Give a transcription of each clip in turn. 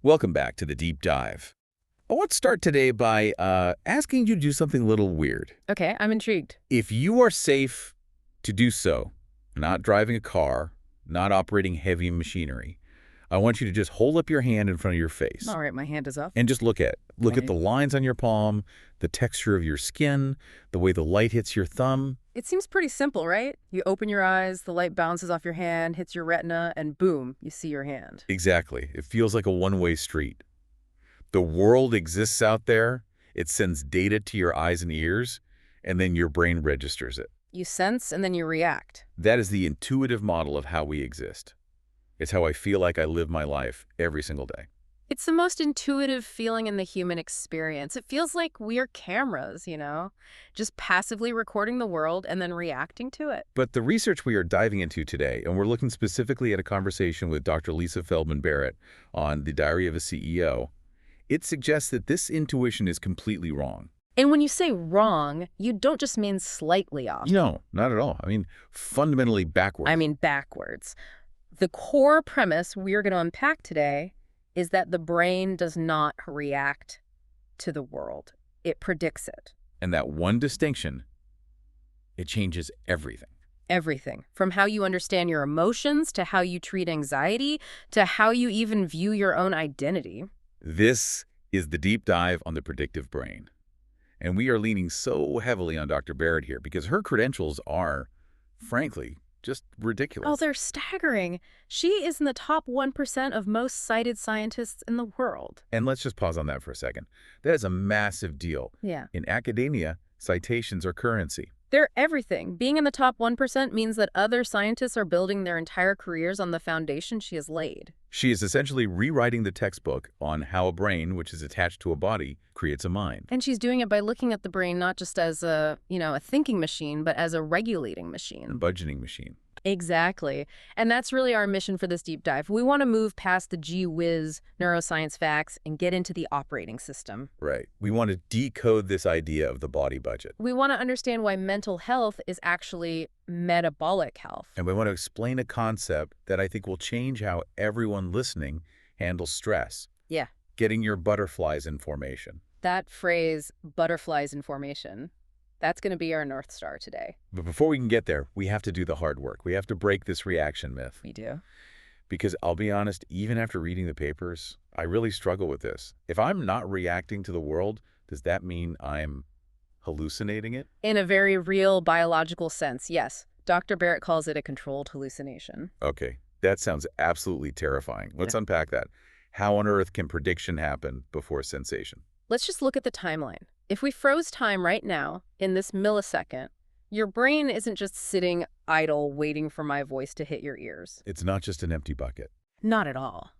Welcome back to the Deep Dive. I want to start today by asking you to do something a little weird. Okay, I'm intrigued. If you are safe to do so, not driving a car, not operating heavy machinery, I want you to just hold up your hand in front of your face. All right, my hand is up. And just look at it. Look at Okay. the lines on your palm, the texture of your skin, the way the light hits your thumb. It seems pretty simple, right? You open your eyes, the light bounces off your hand, hits your retina, and boom, you see your hand. Exactly. It feels like a one-way street. The world exists out there. It sends data to your eyes and ears, and then your brain registers it. You sense and then you react. That is the intuitive model of how we exist. It's how I feel like I live my life every single day. It's the most intuitive feeling in the human experience. It feels like we're cameras, just passively recording the world and then reacting to it. But the research we are diving into today, and we're looking specifically at a conversation with Dr. Lisa Feldman Barrett on The Diary of a CEO, it suggests that this intuition is completely wrong. And when you say wrong, you don't just mean slightly off. No, not at all. I mean, fundamentally backwards. I mean backwards. The core premise we're going to unpack today is that the brain does not react to the world. It predicts it. And that one distinction, it changes everything. Everything. From how you understand your emotions, to how you treat anxiety, to how you even view your own identity. This is the deep dive on the predictive brain. And we are leaning so heavily on Dr. Barrett here because her credentials are, frankly, just ridiculous. Oh, they're staggering. She is in the top 1% of most cited scientists in the world. And let's just pause on that for a second. That is a massive deal. Yeah. In academia, citations are currency. They're everything. Being in the top 1% means that other scientists are building their entire careers on the foundation she has laid. She is essentially rewriting the textbook on how a brain, which is attached to a body, creates a mind. And she's doing it by looking at the brain not just as a thinking machine, but as a regulating machine. A budgeting machine. Exactly. And that's really our mission for this deep dive. We want to move past the gee whiz neuroscience facts and get into the operating system. Right. We want to decode this idea of the body budget. We want to understand why mental health is actually metabolic health. And we want to explain a concept that I think will change how everyone listening handles stress. Yeah. Getting your butterflies in formation. That phrase, butterflies in formation, that's going to be our North Star today. But before we can get there, we have to do the hard work. We have to break this reaction myth. We do. Because I'll be honest, even after reading the papers, I really struggle with this. If I'm not reacting to the world, does that mean I'm hallucinating it? In a very real biological sense, yes. Dr. Barrett calls it a controlled hallucination. Okay, that sounds absolutely terrifying. Let's unpack that. How on earth can prediction happen before sensation? Let's just look at the timeline. If we froze time right now, in this millisecond, your brain isn't just sitting idle waiting for my voice to hit your ears. It's not just an empty bucket. Not at all.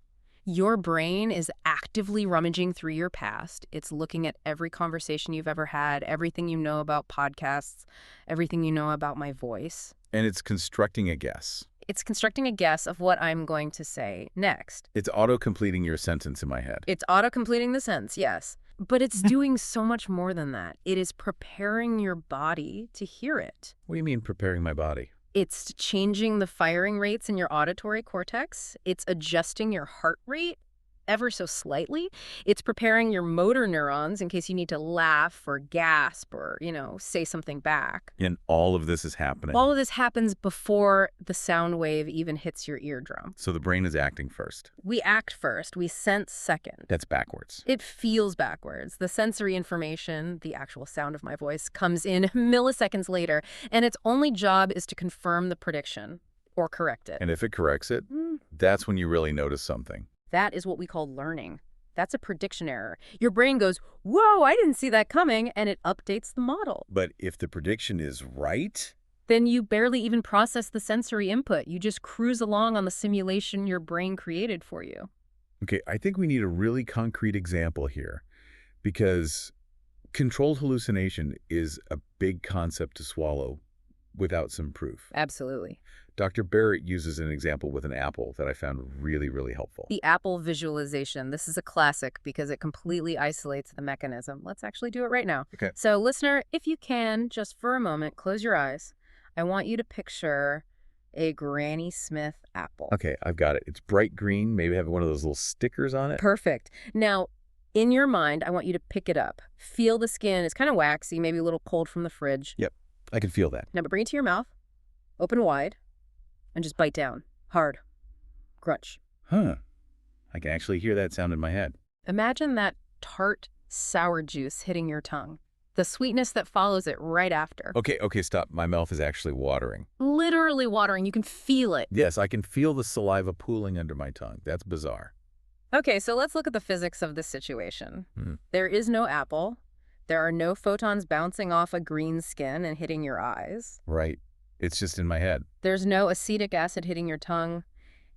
Your brain is actively rummaging through your past. It's looking at every conversation you've ever had, everything you know about podcasts, everything you know about my voice. And it's constructing a guess. It's constructing a guess of what I'm going to say next. It's auto-completing your sentence in my head. It's auto-completing the sentence, yes. But it's doing so much more than that. It is preparing your body to hear it. What do you mean preparing my body? It's changing the firing rates in your auditory cortex. It's adjusting your heart rate ever so slightly. It's preparing your motor neurons in case you need to laugh or gasp or, say something back. And all of this is happening. All of this happens before the sound wave even hits your eardrum. So the brain is acting first. We act first. We sense second. That's backwards. It feels backwards. The sensory information, the actual sound of my voice, comes in milliseconds later, and its only job is to confirm the prediction or correct it. And if it corrects it, that's when you really notice something. That is what we call learning. That's a prediction error. Your brain goes, whoa, I didn't see that coming, and it updates the model. But if the prediction is right, then you barely even process the sensory input. You just cruise along on the simulation your brain created for you. Okay, I think we need a really concrete example here because controlled hallucination is a big concept to swallow without some proof. Absolutely. Dr. Barrett uses an example with an apple that I found really, really helpful. The apple visualization. This is a classic because it completely isolates the mechanism. Let's actually do it right now. Okay. So, listener, if you can, just for a moment, close your eyes. I want you to picture A Granny Smith apple. Okay, I've got it. It's bright green, maybe have one of those little stickers on it. Perfect. Now, in your mind, I want you to pick it up. Feel the skin. It's kind of waxy, maybe a little cold from the fridge. Yep, I can feel that. Now, bring it to your mouth, open wide, and just bite down. Hard. Crunch. Huh. I can actually hear that sound in my head. Imagine that tart, sour juice hitting your tongue. The sweetness that follows it right after. Okay, stop. My mouth is actually watering. Literally watering. You can feel it. Yes, I can feel the saliva pooling under my tongue. That's bizarre. Okay, so let's look at the physics of this situation. Hmm. There is no apple. There are no photons bouncing off a green skin and hitting your eyes. Right. It's just in my head. There's no acetic acid hitting your tongue.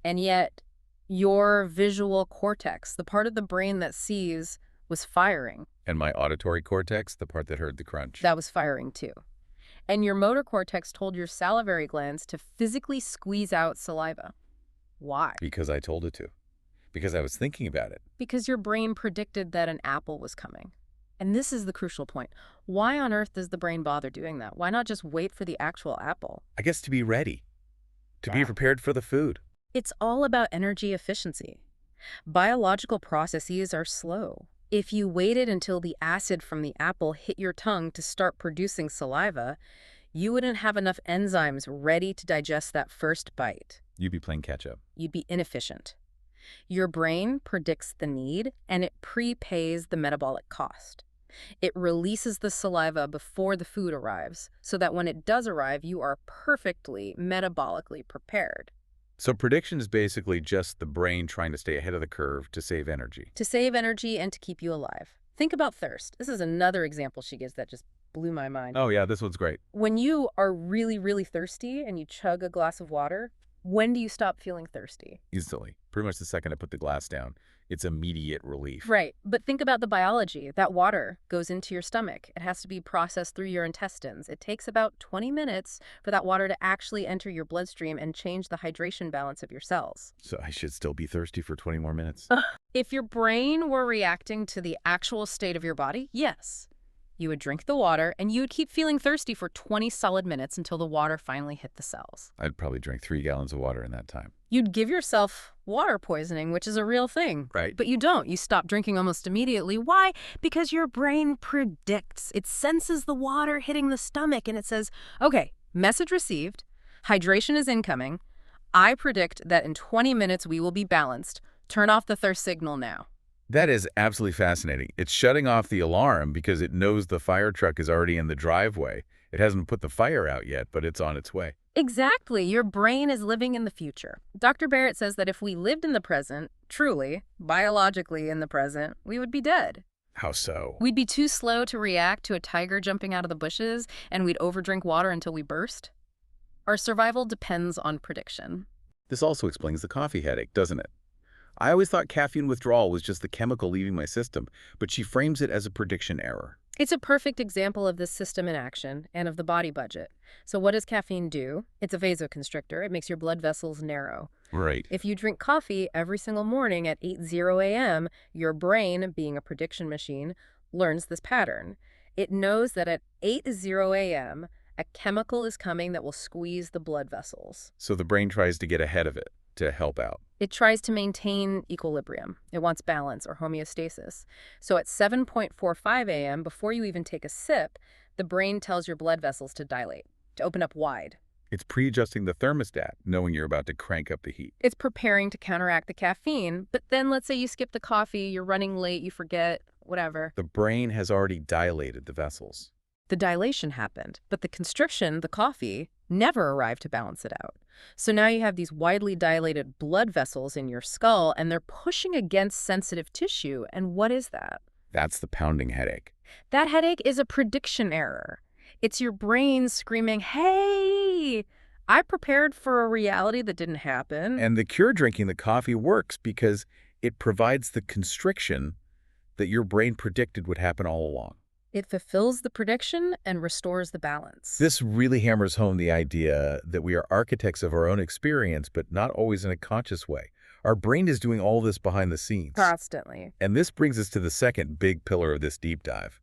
And yet, your visual cortex, the part of the brain that sees, was firing. And my auditory cortex, the part that heard the crunch. That was firing too. And your motor cortex told your salivary glands to physically squeeze out saliva. Why? Because I told it to. Because I was thinking about it. Because your brain predicted that an apple was coming. And this is the crucial point. Why on earth does the brain bother doing that? Why not just wait for the actual apple? I guess to be ready. To be prepared for the food. It's all about energy efficiency. Biological processes are slow. If you waited until the acid from the apple hit your tongue to start producing saliva, you wouldn't have enough enzymes ready to digest that first bite. You'd be playing catch up. You'd be inefficient. Your brain predicts the need, and it prepays the metabolic cost. It releases the saliva before the food arrives, so that when it does arrive, you are perfectly metabolically prepared. So prediction is basically just the brain trying to stay ahead of the curve to save energy. To save energy and to keep you alive. Think about thirst. This is another example she gives that just blew my mind. Oh yeah, this one's great. When you are really, really thirsty and you chug a glass of water, when do you stop feeling thirsty? Instantly. Pretty much the second I put the glass down. It's immediate relief. Right. But think about the biology. That water goes into your stomach. It has to be processed through your intestines. It takes about 20 minutes for that water to actually enter your bloodstream and change the hydration balance of your cells. So I should still be thirsty for 20 more minutes? If your brain were reacting to the actual state of your body, yes. You would drink the water, and you would keep feeling thirsty for 20 solid minutes until the water finally hit the cells. I'd probably drink 3 gallons of water in that time. You'd give yourself water poisoning, which is a real thing. Right. But you don't. You stop drinking almost immediately. Why? Because your brain predicts. It senses the water hitting the stomach, and it says, okay, message received, hydration is incoming. I predict that in 20 minutes we will be balanced. Turn off the thirst signal now. That is absolutely fascinating. It's shutting off the alarm because it knows the fire truck is already in the driveway. It hasn't put the fire out yet, but it's on its way. Exactly. Your brain is living in the future. Dr. Barrett says that if we lived in the present, truly, biologically in the present, we would be dead. How so? We'd be too slow to react to a tiger jumping out of the bushes, and we'd overdrink water until we burst. Our survival depends on prediction. This also explains the coffee headache, doesn't it? I always thought caffeine withdrawal was just the chemical leaving my system, but she frames it as a prediction error. It's a perfect example of this system in action and of the body budget. So what does caffeine do? It's a vasoconstrictor. It makes your blood vessels narrow. Right. If you drink coffee every single morning at 8:00 a.m., your brain, being a prediction machine, learns this pattern. It knows that at 8:00 a.m., a chemical is coming that will squeeze the blood vessels. So the brain tries to get ahead of it to help out. It tries to maintain equilibrium. It wants balance or homeostasis. So at 7:45 a.m., before you even take a sip, the brain tells your blood vessels to dilate, to open up wide. It's pre-adjusting the thermostat, knowing you're about to crank up the heat. It's preparing to counteract the caffeine, but then let's say you skip the coffee, you're running late, you forget, whatever. The brain has already dilated the vessels. The dilation happened, but the constriction, the coffee, never arrived to balance it out. So now you have these widely dilated blood vessels in your skull, and they're pushing against sensitive tissue. And what is that? That's the pounding headache. That headache is a prediction error. It's your brain screaming, hey, I prepared for a reality that didn't happen. And the cure drinking the coffee works because it provides the constriction that your brain predicted would happen all along. It fulfills the prediction and restores the balance. This really hammers home the idea that we are architects of our own experience, but not always in a conscious way. Our brain is doing all this behind the scenes. Constantly. And this brings us to the second big pillar of this deep dive.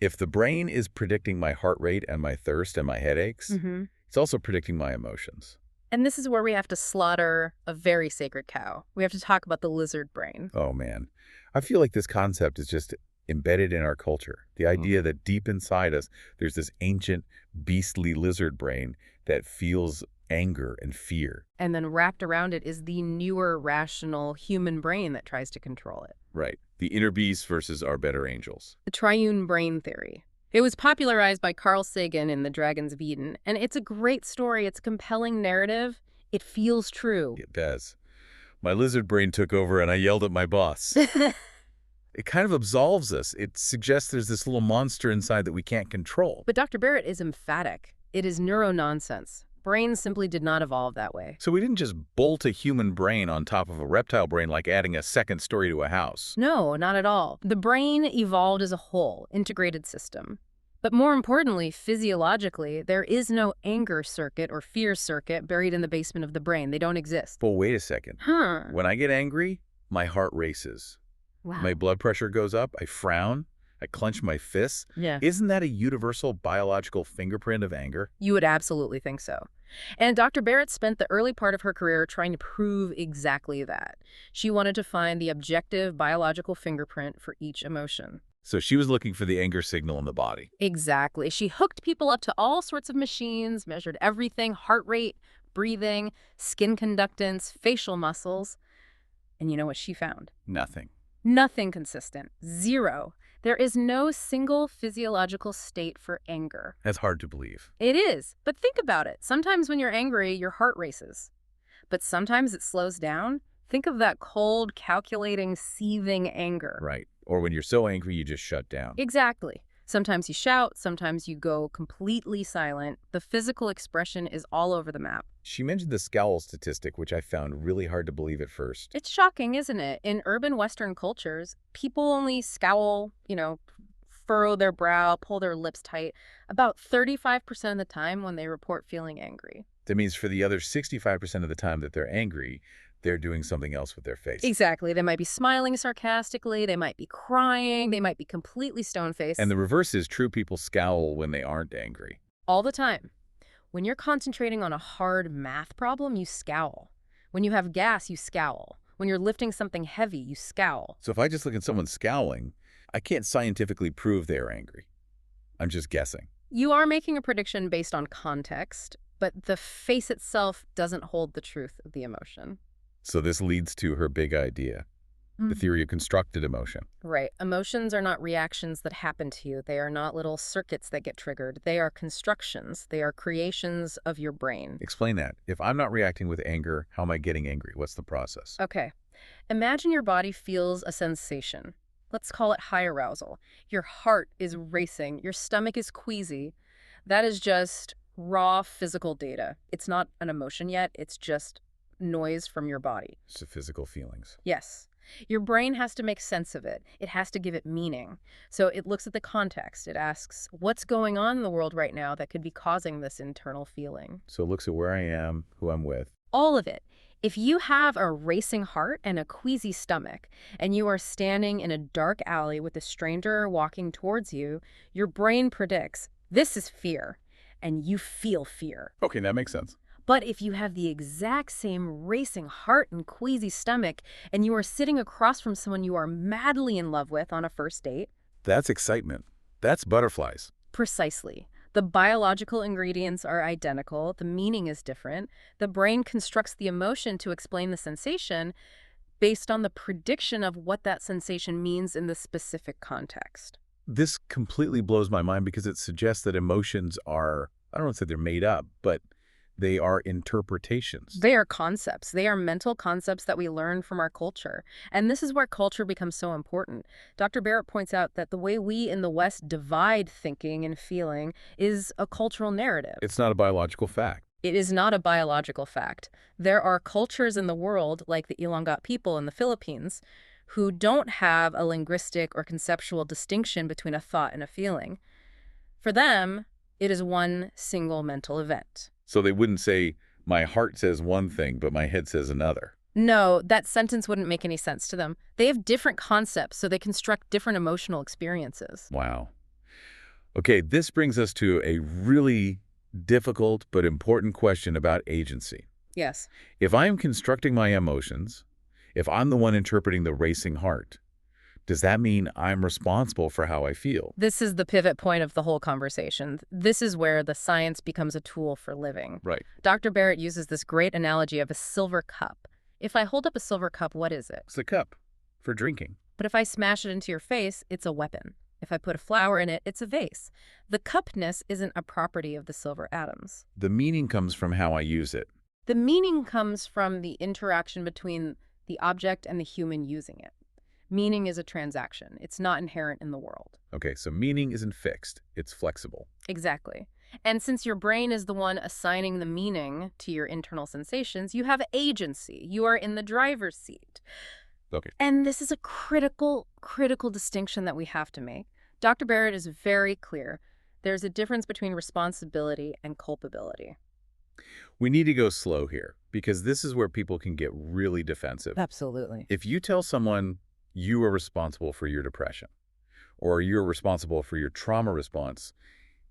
If the brain is predicting my heart rate and my thirst and my headaches, it's also predicting my emotions. And this is where we have to slaughter a very sacred cow. We have to talk about the lizard brain. Oh, man. I feel like this concept is just embedded in our culture. The idea that deep inside us, there's this ancient, beastly lizard brain that feels anger and fear. And then wrapped around it is the newer, rational human brain that tries to control it. Right. The inner beast versus our better angels. The triune brain theory. It was popularized by Carl Sagan in The Dragons of Eden, and it's a great story. It's a compelling narrative. It feels true. It does. My lizard brain took over and I yelled at my boss. It kind of absolves us. It suggests there's this little monster inside that we can't control. But Dr. Barrett is emphatic. It is neuro-nonsense. Brains simply did not evolve that way. So we didn't just bolt a human brain on top of a reptile brain like adding a second story to a house. No, not at all. The brain evolved as a whole, integrated system. But more importantly, physiologically, there is no anger circuit or fear circuit buried in the basement of the brain. They don't exist. But wait a second. Huh. When I get angry, my heart races. Wow. My blood pressure goes up. I frown. I clench my fists. Yeah. Isn't that a universal biological fingerprint of anger? You would absolutely think so. And Dr. Barrett spent the early part of her career trying to prove exactly that. She wanted to find the objective biological fingerprint for each emotion. So she was looking for the anger signal in the body. Exactly. She hooked people up to all sorts of machines, measured everything, heart rate, breathing, skin conductance, facial muscles. And you know what she found? Nothing. Nothing consistent. Zero. There is no single physiological state for anger. That's hard to believe. It is. But think about it. Sometimes when you're angry, your heart races. But sometimes it slows down. Think of that cold, calculating, seething anger. Right. Or when you're so angry, you just shut down. Exactly. Sometimes you shout, sometimes you go completely silent. The physical expression is all over the map. She mentioned the scowl statistic, which I found really hard to believe at first. It's shocking, isn't it? In urban Western cultures, people only scowl, furrow their brow, pull their lips tight, about 35% of the time when they report feeling angry. That means for the other 65% of the time that they're angry, they're doing something else with their face. Exactly. They might be smiling sarcastically, they might be crying, they might be completely stone-faced. And the reverse is true. People scowl when they aren't angry. All the time. When you're concentrating on a hard math problem, you scowl. When you have gas, you scowl. When you're lifting something heavy, you scowl. So if I just look at someone scowling, I can't scientifically prove they're angry. I'm just guessing. You are making a prediction based on context, but the face itself doesn't hold the truth of the emotion. So this leads to her big idea, the theory of constructed emotion. Right. Emotions are not reactions that happen to you. They are not little circuits that get triggered. They are constructions. They are creations of your brain. Explain that. If I'm not reacting with anger, how am I getting angry? What's the process? Okay. Imagine your body feels a sensation. Let's call it high arousal. Your heart is racing. Your stomach is queasy. That is just raw physical data. It's not an emotion yet. It's just noise from your body. So physical feelings. Yes. Your brain has to make sense of it. It has to give it meaning. So it looks at the context. It asks, what's going on in the world right now that could be causing this internal feeling? So it looks at where I am, who I'm with. All of it. If you have a racing heart and a queasy stomach, and you are standing in a dark alley with a stranger walking towards you, your brain predicts, this is fear, and you feel fear. Okay, that makes sense. But if you have the exact same racing heart and queasy stomach, and you are sitting across from someone you are madly in love with on a first date... That's excitement. That's butterflies. Precisely. The biological ingredients are identical. The meaning is different. The brain constructs the emotion to explain the sensation based on the prediction of what that sensation means in the specific context. This completely blows my mind because it suggests that emotions are, I don't want to say they're made up, but they are interpretations. They are concepts. They are mental concepts that we learn from our culture. And this is where culture becomes so important. Dr. Barrett points out that the way we in the West divide thinking and feeling is a cultural narrative. It's not a biological fact. It is not a biological fact. There are cultures in the world, like the Ilongot people in the Philippines, who don't have a linguistic or conceptual distinction between a thought and a feeling. For them, it is one single mental event. So they wouldn't say, my heart says one thing, but my head says another. No, that sentence wouldn't make any sense to them. They have different concepts, so they construct different emotional experiences. Wow. Okay, this brings us to a really difficult but important question about agency. Yes. If I am constructing my emotions, if I'm the one interpreting the racing heart, does that mean I'm responsible for how I feel? This is the pivot point of the whole conversation. This is where the science becomes a tool for living. Right. Dr. Barrett uses this great analogy of a silver cup. If I hold up a silver cup, what is it? It's a cup for drinking. But if I smash it into your face, it's a weapon. If I put a flower in it, it's a vase. The cupness isn't a property of the silver atoms. The meaning comes from how I use it. The meaning comes from the interaction between the object and the human using it. Meaning is a transaction. It's not inherent in the world. Okay, so meaning isn't fixed. It's flexible. Exactly. And since your brain is the one assigning the meaning to your internal sensations, you have agency. You are in the driver's seat. Okay. And this is a critical distinction that we have to make. Dr. Barrett is very clear. There's a difference between responsibility and culpability. We need to go slow here because this is where people can get really defensive. Absolutely. If you tell someone you are responsible for your depression or you're responsible for your trauma response,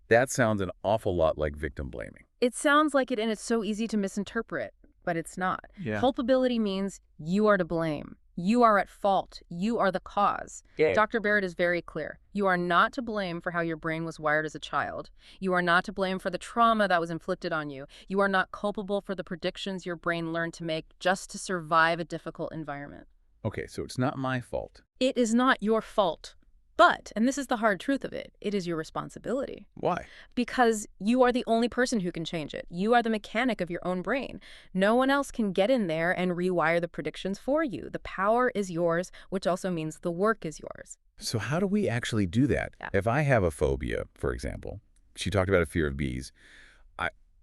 that sounds an awful lot like victim blaming. It sounds like it, and it's so easy to misinterpret, but it's not. Yeah. Culpability means you are to blame. You are at fault. You are the cause. Yeah. Dr. Barrett is very clear. You are not to blame for how your brain was wired as a child. You are not to blame for the trauma that was inflicted on you. You are not culpable for the predictions your brain learned to make just to survive a difficult environment. Okay, so it's not my fault. It is not your fault. But, and this is the hard truth of it is your responsibility. Why? Because you are the only person who can change it. You are the mechanic of your own brain. No one else can get in there and rewire the predictions for you. The power is yours, which also means the work is yours. So how do we actually do that? Yeah. If I have a phobia, for example, she talked about a fear of bees,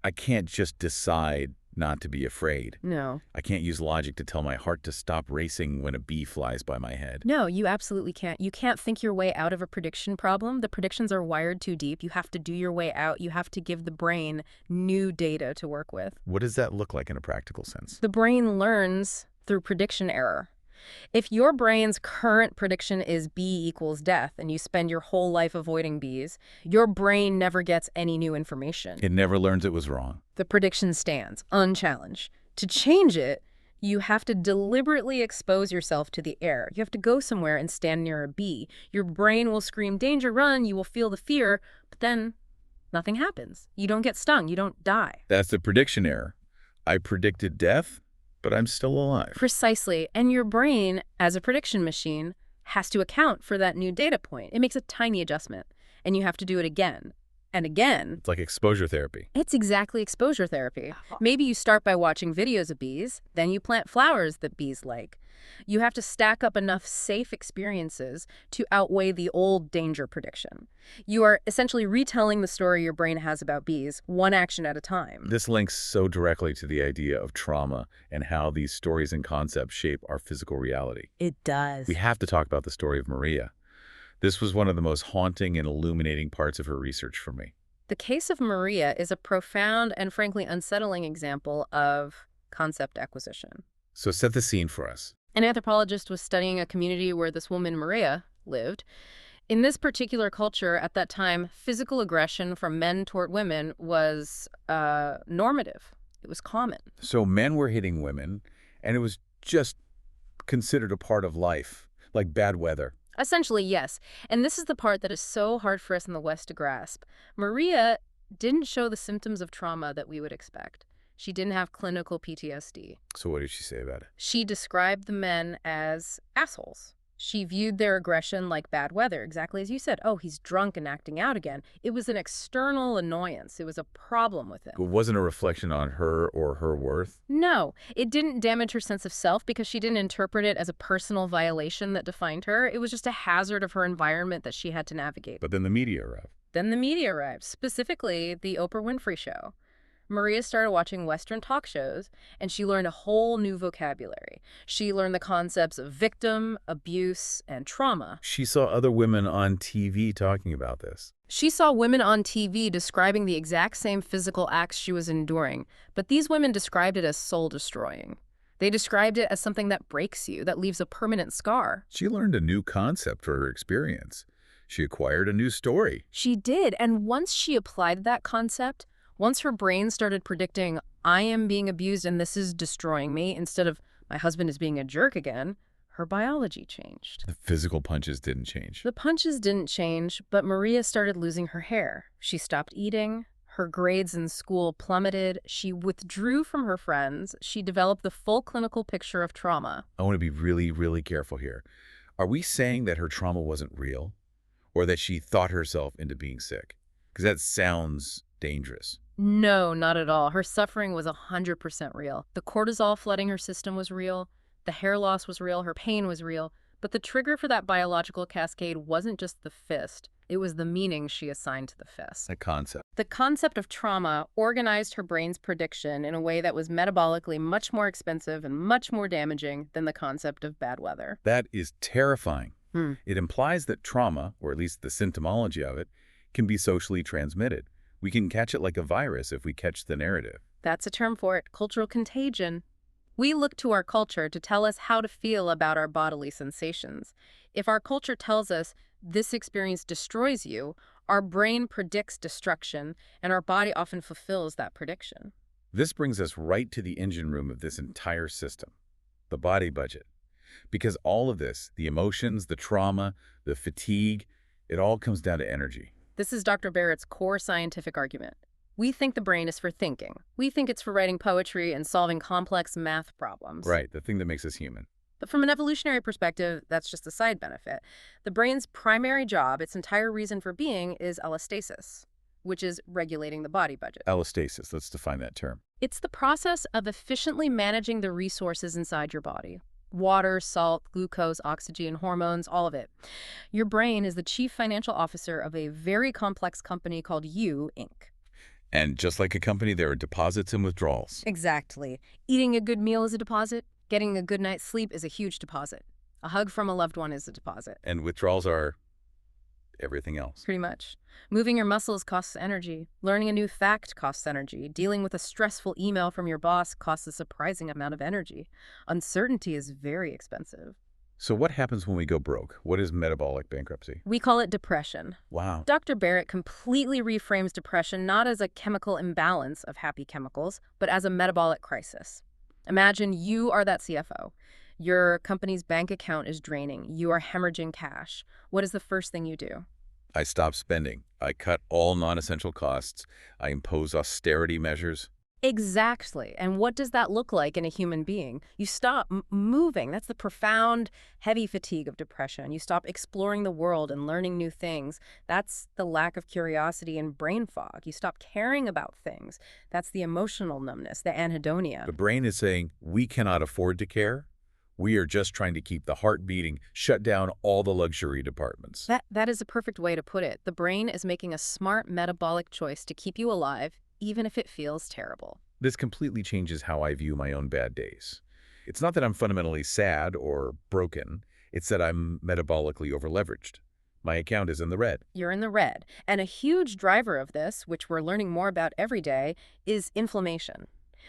I can't just decide not to be afraid. No. I can't use logic to tell my heart to stop racing when a bee flies by my head. No, you absolutely can't. You can't think your way out of a prediction problem. The predictions are wired too deep. You have to do your way out. You have to give the brain new data to work with. What does that look like in a practical sense? The brain learns through prediction error. If your brain's current prediction is B equals death and you spend your whole life avoiding bees, your brain never gets any new information. It never learns it was wrong. The prediction stands, unchallenged. To change it, you have to deliberately expose yourself to the air. You have to go somewhere and stand near a bee. Your brain will scream, danger, run, you will feel the fear, but then nothing happens. You don't get stung, you don't die. That's the prediction error. I predicted death, but I'm still alive. Precisely. And your brain, as a prediction machine, has to account for that new data point. It makes a tiny adjustment, and you have to do it again and again. It's like exposure therapy. It's exactly exposure therapy. Maybe you start by watching videos of bees, then you plant flowers that bees like. You have to stack up enough safe experiences to outweigh the old danger prediction. You are essentially retelling the story your brain has about bees, one action at a time. This links so directly to the idea of trauma and how these stories and concepts shape our physical reality. It does. We have to talk about the story of Maria. This was one of the most haunting and illuminating parts of her research for me. The case of Maria is a profound and frankly unsettling example of concept acquisition. So set the scene for us. An anthropologist was studying a community where this woman, Maria, lived. In this particular culture at that time, physical aggression from men toward women was normative. It was common. So men were hitting women, and it was just considered a part of life, like bad weather. Essentially, yes. And this is the part that is so hard for us in the West to grasp. Maria didn't show the symptoms of trauma that we would expect. She didn't have clinical PTSD. So what did she say about it? She described the men as assholes. She viewed their aggression like bad weather, exactly as you said. Oh, he's drunk and acting out again. It was an external annoyance. It was a problem with him. It wasn't a reflection on her or her worth? No, it didn't damage her sense of self because she didn't interpret it as a personal violation that defined her. It was just a hazard of her environment that she had to navigate. But then the media arrived. Then the media arrived, specifically the Oprah Winfrey Show. Maria started watching Western talk shows, and she learned a whole new vocabulary. She learned the concepts of victim, abuse, and trauma. She saw other women on TV talking about this. She saw women on TV describing the exact same physical acts she was enduring, but these women described it as soul-destroying. They described it as something that breaks you, that leaves a permanent scar. She learned a new concept for her experience. She acquired a new story. She did, and once she applied that concept, once her brain started predicting, I am being abused and this is destroying me, instead of my husband is being a jerk again, her biology changed. The physical punches didn't change. The punches didn't change, but Maria started losing her hair. She stopped eating. Her grades in school plummeted. She withdrew from her friends. She developed the full clinical picture of trauma. I want to be really, really careful here. Are we saying that her trauma wasn't real, or that she thought herself into being sick? Because that sounds dangerous. No, not at all. Her suffering was 100% real. The cortisol flooding her system was real. The hair loss was real. Her pain was real. But the trigger for that biological cascade wasn't just the fist. It was the meaning she assigned to the fist. That concept. The concept of trauma organized her brain's prediction in a way that was metabolically much more expensive and much more damaging than the concept of bad weather. That is terrifying. Hmm. It implies that trauma, or at least the symptomology of it, can be socially transmitted. We can catch it like a virus if we catch the narrative. That's a term for it, cultural contagion. We look to our culture to tell us how to feel about our bodily sensations. If our culture tells us this experience destroys you, our brain predicts destruction, and our body often fulfills that prediction. This brings us right to the engine room of this entire system, the body budget. Because all of this, the emotions, the trauma, the fatigue, it all comes down to energy. This is Dr. Barrett's core scientific argument. We think the brain is for thinking. We think it's for writing poetry and solving complex math problems. Right, the thing that makes us human. But from an evolutionary perspective, that's just a side benefit. The brain's primary job, its entire reason for being, is allostasis, which is regulating the body budget. Allostasis, let's define that term. It's the process of efficiently managing the resources inside your body. Water, salt, glucose, oxygen, hormones, all of it. Your brain is the chief financial officer of a very complex company called You, Inc. And just like a company, there are deposits and withdrawals. Exactly. Eating a good meal is a deposit. Getting a good night's sleep is a huge deposit. A hug from a loved one is a deposit. And withdrawals are everything else. Pretty much. Moving your muscles costs energy. Learning a new fact costs energy. Dealing with a stressful email from your boss costs a surprising amount of energy. Uncertainty is very expensive. So what happens when we go broke? What is metabolic bankruptcy? We call it depression. Wow. Dr. Barrett completely reframes depression not as a chemical imbalance of happy chemicals, but as a metabolic crisis. Imagine you are that CFO. Your company's bank account is draining. You are hemorrhaging cash. What is the first thing you do? I stop spending. I cut all non-essential costs. I impose austerity measures. Exactly. And what does that look like in a human being? You stop moving. That's the profound, heavy fatigue of depression. You stop exploring the world and learning new things. That's the lack of curiosity and brain fog. You stop caring about things. That's the emotional numbness, the anhedonia. The brain is saying, we cannot afford to care. We are just trying to keep the heart beating, shut down all the luxury departments. That is a perfect way to put it. The brain is making a smart metabolic choice to keep you alive, even if it feels terrible. This completely changes how I view my own bad days. It's not that I'm fundamentally sad or broken. It's that I'm metabolically overleveraged. My account is in the red. You're in the red. And a huge driver of this, which we're learning more about every day, is inflammation.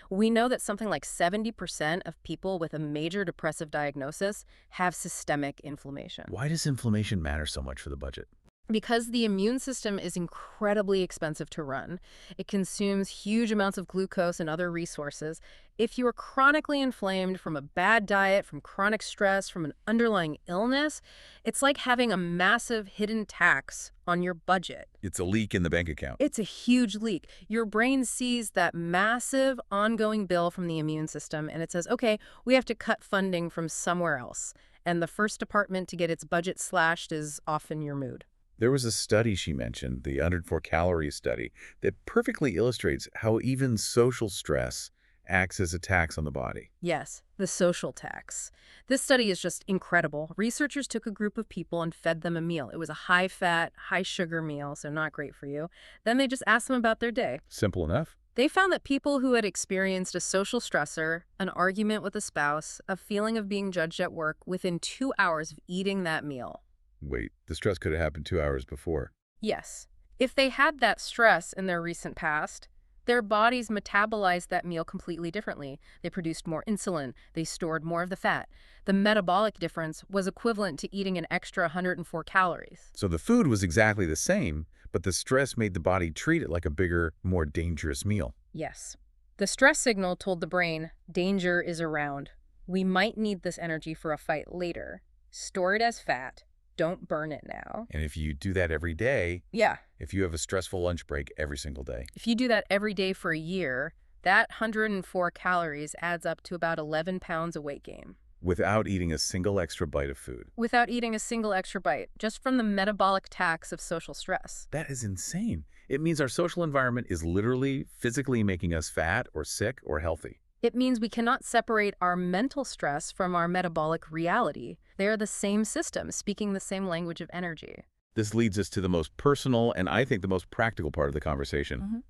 We know that something like 70% of people with a major depressive diagnosis have systemic inflammation. Why does inflammation matter so much for the budget? Because the immune system is incredibly expensive to run. It consumes huge amounts of glucose and other resources. If you are chronically inflamed from a bad diet, from chronic stress, from an underlying illness, it's like having a massive hidden tax on your budget. It's a leak in the bank account. It's a huge leak. Your brain sees that massive ongoing bill from the immune system and it says, okay, we have to cut funding from somewhere else. And the first department to get its budget slashed is often your mood. There was a study she mentioned, the 104 calories study, that perfectly illustrates how even social stress acts as a tax on the body. Yes, the social tax. This study is just incredible. Researchers took a group of people and fed them a meal. It was a high-fat, high-sugar meal, so not great for you. Then they just asked them about their day. Simple enough. They found that people who had experienced a social stressor, an argument with a spouse, a feeling of being judged at work within 2 hours of eating that meal. Wait, the stress could have happened 2 hours before. Yes. If they had that stress in their recent past, their bodies metabolized that meal completely differently. They produced more insulin. They stored more of the fat. The metabolic difference was equivalent to eating an extra 104 calories. So the food was exactly the same, but the stress made the body treat it like a bigger, more dangerous meal. Yes. The stress signal told the brain, danger is around. We might need this energy for a fight later. Store it as fat. Don't burn it now. And if you do that every day, Yeah. if you have a stressful lunch break every single day, If you do that every day for a year, that 104 calories adds up to about 11 pounds of weight gain. without eating a single extra bite of food. Without eating a single extra bite, just from the metabolic tax of social stress. That is insane. It means our social environment is literally physically making us fat or sick or healthy. It means we cannot separate our mental stress from our metabolic reality. They are the same system, speaking the same language of energy. This leads us to the most personal and I think the most practical part of the conversation.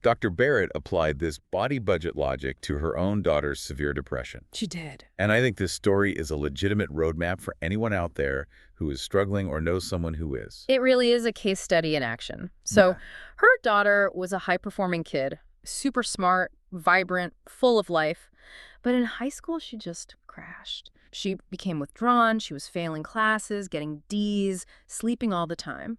Dr. Barrett applied this body budget logic to her own daughter's severe depression. She did. And I think this story is a legitimate roadmap for anyone out there who is struggling or knows someone who is. It really is a case study in action. So her daughter was a high-performing kid, super smart, vibrant, full of life. But in high school, she just crashed. She became withdrawn, she was failing classes, getting Ds, sleeping all the time.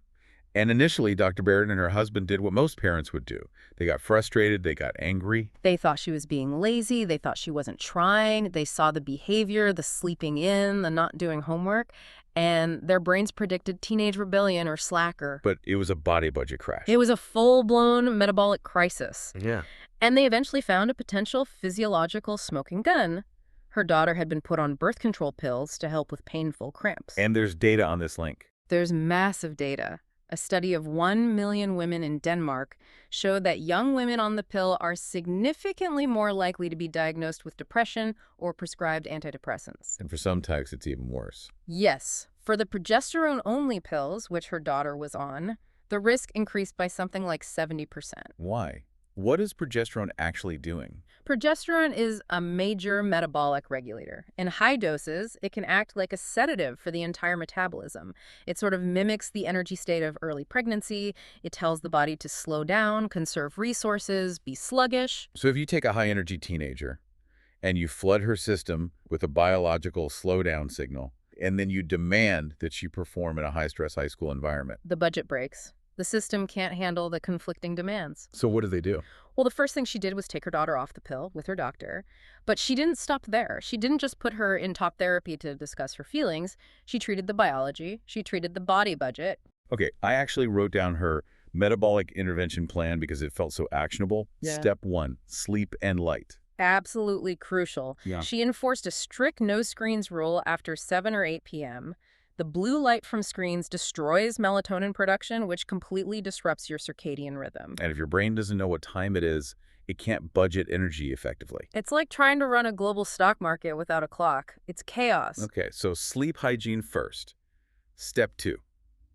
And initially, Dr. Barrett and her husband did what most parents would do. They got frustrated, they got angry. They thought she was being lazy, they thought she wasn't trying, they saw the behavior, the sleeping in, the not doing homework, and their brains predicted teenage rebellion or slacker. But it was a body budget crash. It was a full-blown metabolic crisis. Yeah. And they eventually found a potential physiological smoking gun. Her daughter had been put on birth control pills to help with painful cramps. And there's data on this link. There's massive data. A study of 1 million women in Denmark showed that young women on the pill are significantly more likely to be diagnosed with depression or prescribed antidepressants. And for some types, it's even worse. Yes, for the progesterone-only pills, which her daughter was on, the risk increased by something like 70%. Why? What is progesterone actually doing? Progesterone is a major metabolic regulator. In high doses, it can act like a sedative for the entire metabolism. It sort of mimics the energy state of early pregnancy. It tells the body to slow down, conserve resources, be sluggish. So if you take a high-energy teenager and you flood her system with a biological slowdown signal, and then you demand that she perform in a high-stress high school environment. The budget breaks. The system can't handle the conflicting demands. So what do they do? Well, the first thing she did was take her daughter off the pill with her doctor. But she didn't stop there. She didn't just put her in talk therapy to discuss her feelings. She treated the biology. She treated the body budget. Okay, I actually wrote down her metabolic intervention plan because it felt so actionable. Yeah. Step 1, sleep and light. Absolutely crucial. Yeah. She enforced a strict no screens rule after 7 or 8 p.m. The blue light from screens destroys melatonin production, which completely disrupts your circadian rhythm. And if your brain doesn't know what time it is, it can't budget energy effectively. It's like trying to run a global stock market without a clock. It's chaos. Okay, so sleep hygiene first. Step 2,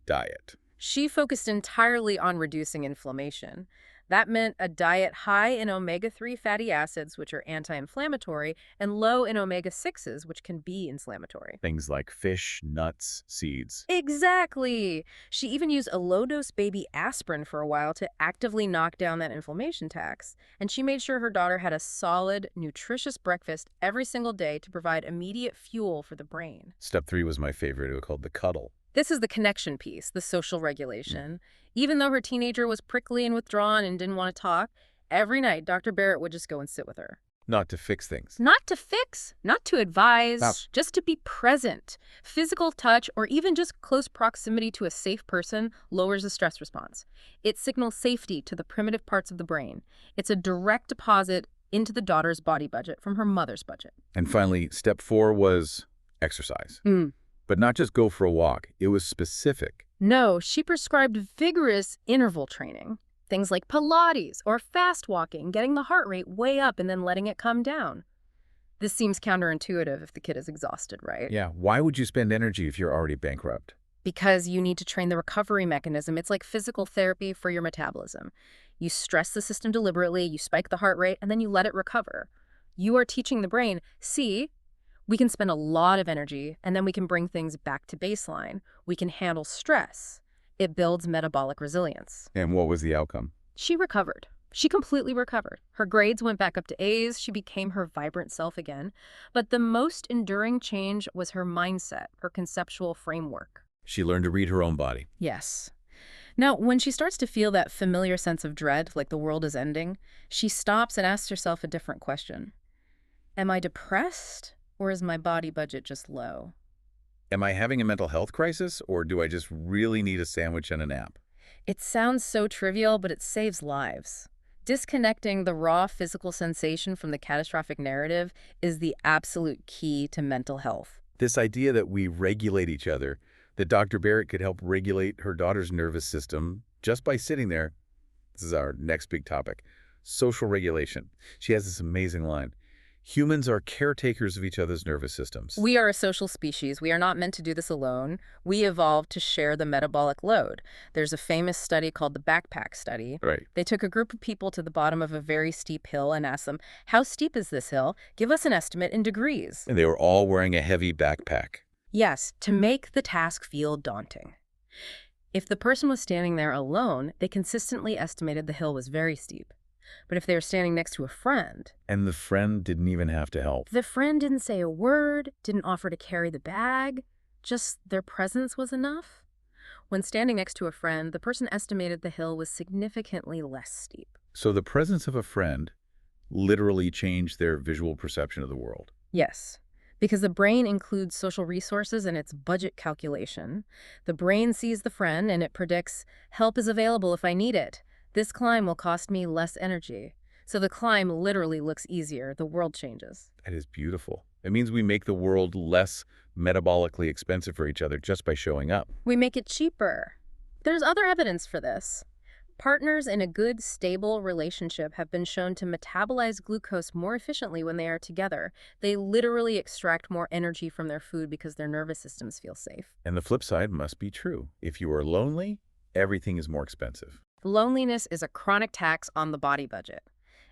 diet. She focused entirely on reducing inflammation. That meant a diet high in omega-3 fatty acids, which are anti-inflammatory, and low in omega-6s, which can be inflammatory. Things like fish, nuts, seeds. Exactly. She even used a low-dose baby aspirin for a while to actively knock down that inflammation tax. And she made sure her daughter had a solid, nutritious breakfast every single day to provide immediate fuel for the brain. Step 3 was my favorite. It was called the cuddle. This is the connection piece, the social regulation. Even though her teenager was prickly and withdrawn and didn't want to talk, every night Dr. Barrett would just go and sit with her. Not to fix things. Not to fix, not to advise, No. just to be present. Physical touch or even just close proximity to a safe person lowers the stress response. It signals safety to the primitive parts of the brain. It's a direct deposit into the daughter's body budget from her mother's budget. And finally, step 4 was exercise. But not just go for a walk. It was specific. No, she prescribed vigorous interval training. Things like Pilates or fast walking, getting the heart rate way up and then letting it come down. This seems counterintuitive if the kid is exhausted, right? Yeah, why would you spend energy if you're already bankrupt? Because you need to train the recovery mechanism. It's like physical therapy for your metabolism. You stress the system deliberately, you spike the heart rate, and then you let it recover. You are teaching the brain, see, we can spend a lot of energy, and then we can bring things back to baseline. We can handle stress. It builds metabolic resilience. And what was the outcome? She recovered. She completely recovered. Her grades went back up to A's. She became her vibrant self again. But the most enduring change was her mindset, her conceptual framework. She learned to read her own body. Yes. Now, when she starts to feel that familiar sense of dread, like the world is ending, she stops and asks herself a different question. Am I depressed, or is my body budget just low? Am I having a mental health crisis, or do I just really need a sandwich and a nap? It sounds so trivial, but it saves lives. Disconnecting the raw physical sensation from the catastrophic narrative is the absolute key to mental health. This idea that we regulate each other, that Dr. Barrett could help regulate her daughter's nervous system just by sitting there. This is our next big topic, social regulation. She has this amazing line. Humans are caretakers of each other's nervous systems. We are a social species. We are not meant to do this alone. We evolved to share the metabolic load. There's a famous study called the backpack study. Right. They took a group of people to the bottom of a very steep hill and asked them, how steep is this hill? Give us an estimate in degrees. And they were all wearing a heavy backpack. Yes, to make the task feel daunting. If the person was standing there alone, they consistently estimated the hill was very steep. But if they were standing next to a friend, And the friend didn't even have to help. the friend didn't say a word, didn't offer to carry the bag, just their presence was enough. When standing next to a friend, the person estimated the hill was significantly less steep. So the presence of a friend literally changed their visual perception of the world. Yes, because the brain includes social resources in its budget calculation. The brain sees the friend and it predicts, help is available if I need it. This climb will cost me less energy. So the climb literally looks easier. The world changes. That is beautiful. It means we make the world less metabolically expensive for each other just by showing up. We make it cheaper. There's other evidence for this. Partners in a good, stable relationship have been shown to metabolize glucose more efficiently when they are together. They literally extract more energy from their food because their nervous systems feel safe. And the flip side must be true. If you are lonely, everything is more expensive. Loneliness is a chronic tax on the body budget.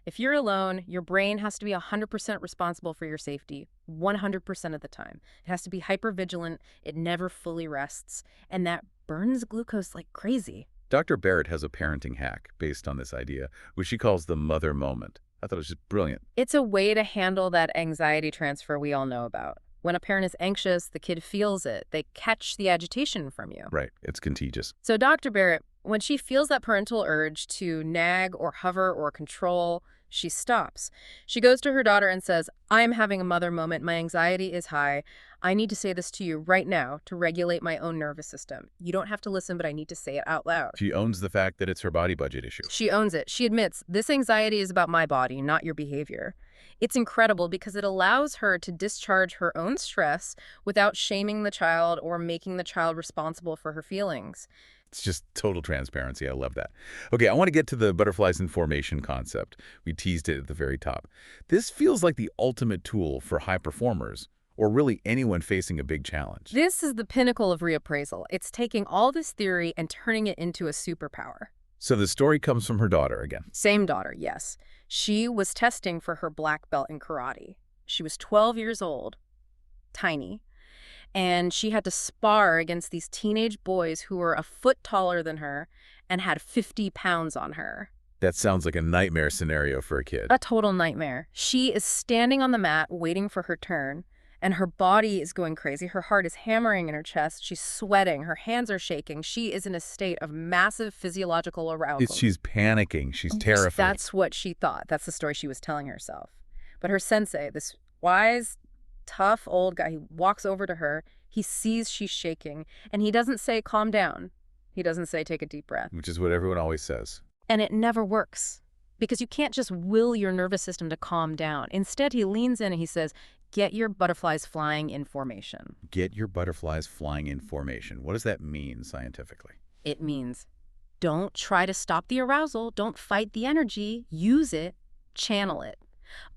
If you're alone, your brain has to be 100% responsible for your safety, 100% of the time. It has to be hypervigilant, it never fully rests, and that burns glucose like crazy. Dr. Barrett has a parenting hack based on this idea, which she calls the mother moment. I thought it was just brilliant. It's a way to handle that anxiety transfer we all know about. When a parent is anxious, the kid feels it. They catch the agitation from you. Right, it's contagious. So Dr. Barrett, when she feels that parental urge to nag or hover or control, she stops. She goes to her daughter and says, I'm having a mother moment. My anxiety is high. I need to say this to you right now to regulate my own nervous system. You don't have to listen, but I need to say it out loud. She owns the fact that it's her body budget issue. She owns it. She admits, this anxiety is about my body, not your behavior. It's incredible because it allows her to discharge her own stress without shaming the child or making the child responsible for her feelings. It's just total transparency. I love that. Okay, I want to get to the butterflies in formation concept. We teased it at the very top. This feels like the ultimate tool for high performers, or really anyone facing a big challenge. This is the pinnacle of reappraisal. It's taking all this theory and turning it into a superpower. So the story comes from her daughter again. Same daughter, yes. She was testing for her black belt in karate. She was 12 years old, tiny, and she had to spar against these teenage boys who were a foot taller than her and had 50 pounds on her. That sounds like a nightmare scenario for a kid. A total nightmare. She is standing on the mat waiting for her turn, and her body is going crazy. Her heart is hammering in her chest. She's sweating. Her hands are shaking. She is in a state of massive physiological arousal. She's panicking. She's terrified. That's what she thought. That's the story she was telling herself. But her sensei, this wise, tough old guy, he walks over to her. He sees she's shaking, and he doesn't say, calm down. He doesn't say, take a deep breath. Which is what everyone always says. And it never works, because you can't just will your nervous system to calm down. Instead, he leans in and he says, get your butterflies flying in formation. Get your butterflies flying in formation. What does that mean scientifically? It means don't try to stop the arousal. Don't fight the energy. Use it. Channel it.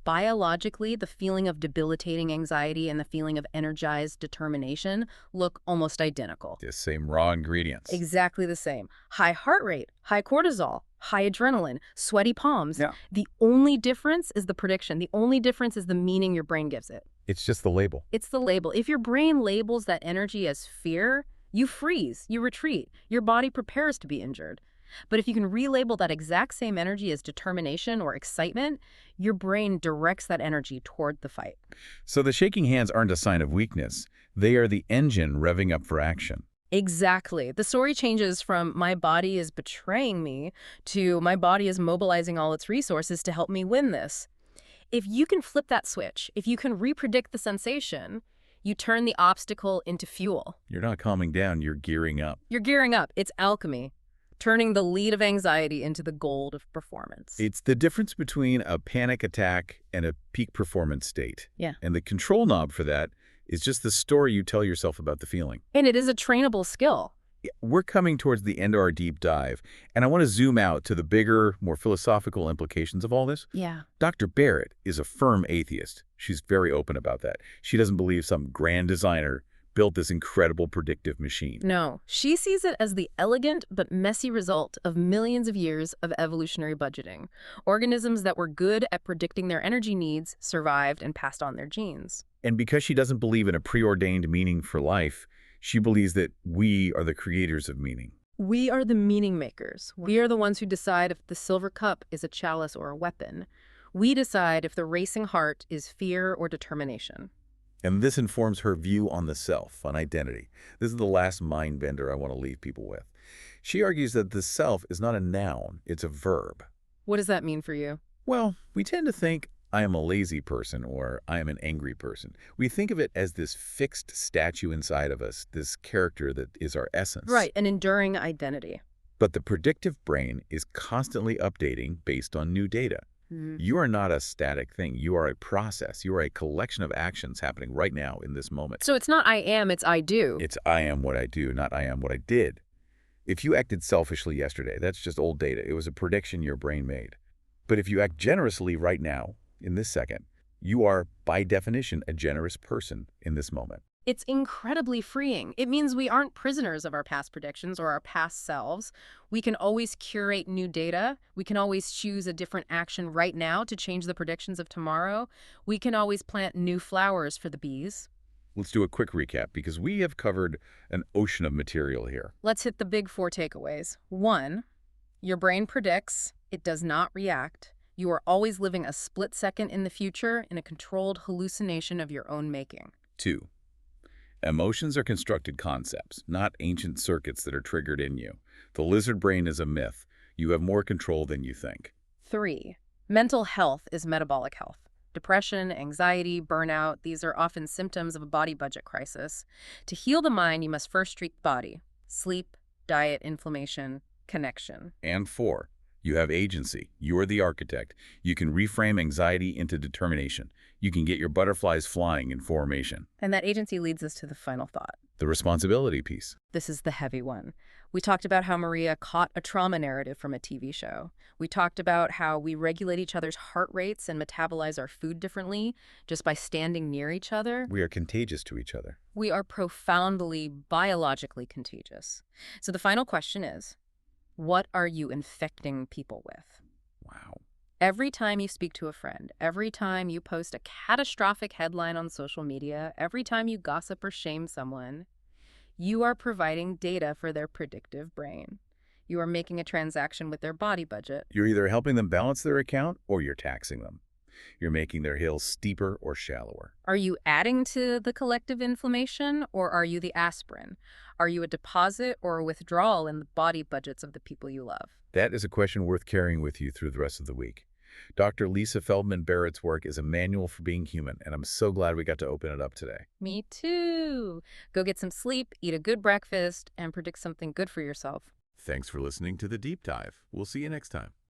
Biologically, the feeling of debilitating anxiety and the feeling of energized determination look almost identical. The same raw ingredients. Exactly the same. High heart rate, high cortisol, high adrenaline, sweaty palms. Yeah. The only difference is the prediction. The only difference is the meaning your brain gives it. It's just the label. It's the label. If your brain labels that energy as fear, you freeze, you retreat. Your body prepares to be injured. But if you can relabel that exact same energy as determination or excitement, your brain directs that energy toward the fight. So the shaking hands aren't a sign of weakness. They are the engine revving up for action. Exactly. The story changes from my body is betraying me to my body is mobilizing all its resources to help me win this. If you can flip that switch, if you can repredict the sensation, you turn the obstacle into fuel. You're not calming down, you're gearing up. You're gearing up. It's alchemy, turning the lead of anxiety into the gold of performance. It's the difference between a panic attack and a peak performance state. Yeah. And the control knob for that is just the story you tell yourself about the feeling. And it is a trainable skill. Yeah, we're coming towards the end of our deep dive, and I want to zoom out to the bigger, more philosophical implications of all this. Yeah. Dr. Barrett is a firm atheist. She's very open about that. She doesn't believe some grand designer built this incredible predictive machine. No, she sees it as the elegant but messy result of millions of years of evolutionary budgeting. Organisms that were good at predicting their energy needs survived and passed on their genes. And because she doesn't believe in a preordained meaning for life, she believes that we are the creators of meaning. We are the meaning makers. We are the ones who decide if the silver cup is a chalice or a weapon. We decide if the racing heart is fear or determination. And this informs her view on the self, on identity. This is the last mind bender I want to leave people with. She argues that the self is not a noun, it's a verb. What does that mean for you? Well, we tend to think, I am a lazy person or I am an angry person. We think of it as this fixed statue inside of us, this character that is our essence. Right, an enduring identity. But the predictive brain is constantly updating based on new data. You are not a static thing. You are a process. You are a collection of actions happening right now in this moment. So it's not I am, it's I do. It's I am what I do, not I am what I did. If you acted selfishly yesterday, that's just old data. It was a prediction your brain made. But if you act generously right now, in this second, you are, by definition, a generous person in this moment. It's incredibly freeing. It means we aren't prisoners of our past predictions or our past selves. We can always curate new data. We can always choose a different action right now to change the predictions of tomorrow. We can always plant new flowers for the bees. Let's do a quick recap because we have covered an ocean of material here. Let's hit the big 4 takeaways. 1, your brain predicts. It does not react. You are always living a split second in the future in a controlled hallucination of your own making. 2, emotions are constructed concepts, not ancient circuits that are triggered in you. The lizard brain is a myth. You have more control than you think. 3, mental health is metabolic health. Depression, anxiety, burnout, these are often symptoms of a body budget crisis. To heal the mind, you must first treat the body. Sleep, diet, inflammation, connection. And 4, you have agency. You are the architect. You can reframe anxiety into determination. You can get your butterflies flying in formation. And that agency leads us to the final thought. The responsibility piece. This is the heavy one. We talked about how Maria caught a trauma narrative from a TV show. We talked about how we regulate each other's heart rates and metabolize our food differently just by standing near each other. We are contagious to each other. We are profoundly biologically contagious. So the final question is, what are you infecting people with? Wow. Every time you speak to a friend, every time you post a catastrophic headline on social media, every time you gossip or shame someone, you are providing data for their predictive brain. You are making a transaction with their body budget. You're either helping them balance their account or you're taxing them. You're making their hills steeper or shallower. Are you adding to the collective inflammation, or are you the aspirin? Are you a deposit or a withdrawal in the body budgets of the people you love? That is a question worth carrying with you through the rest of the week. Dr. Lisa Feldman Barrett's work is a manual for being human, and I'm so glad we got to open it up today. Me too. Go get some sleep, eat a good breakfast, and predict something good for yourself. Thanks for listening to The Deep Dive. We'll see you next time.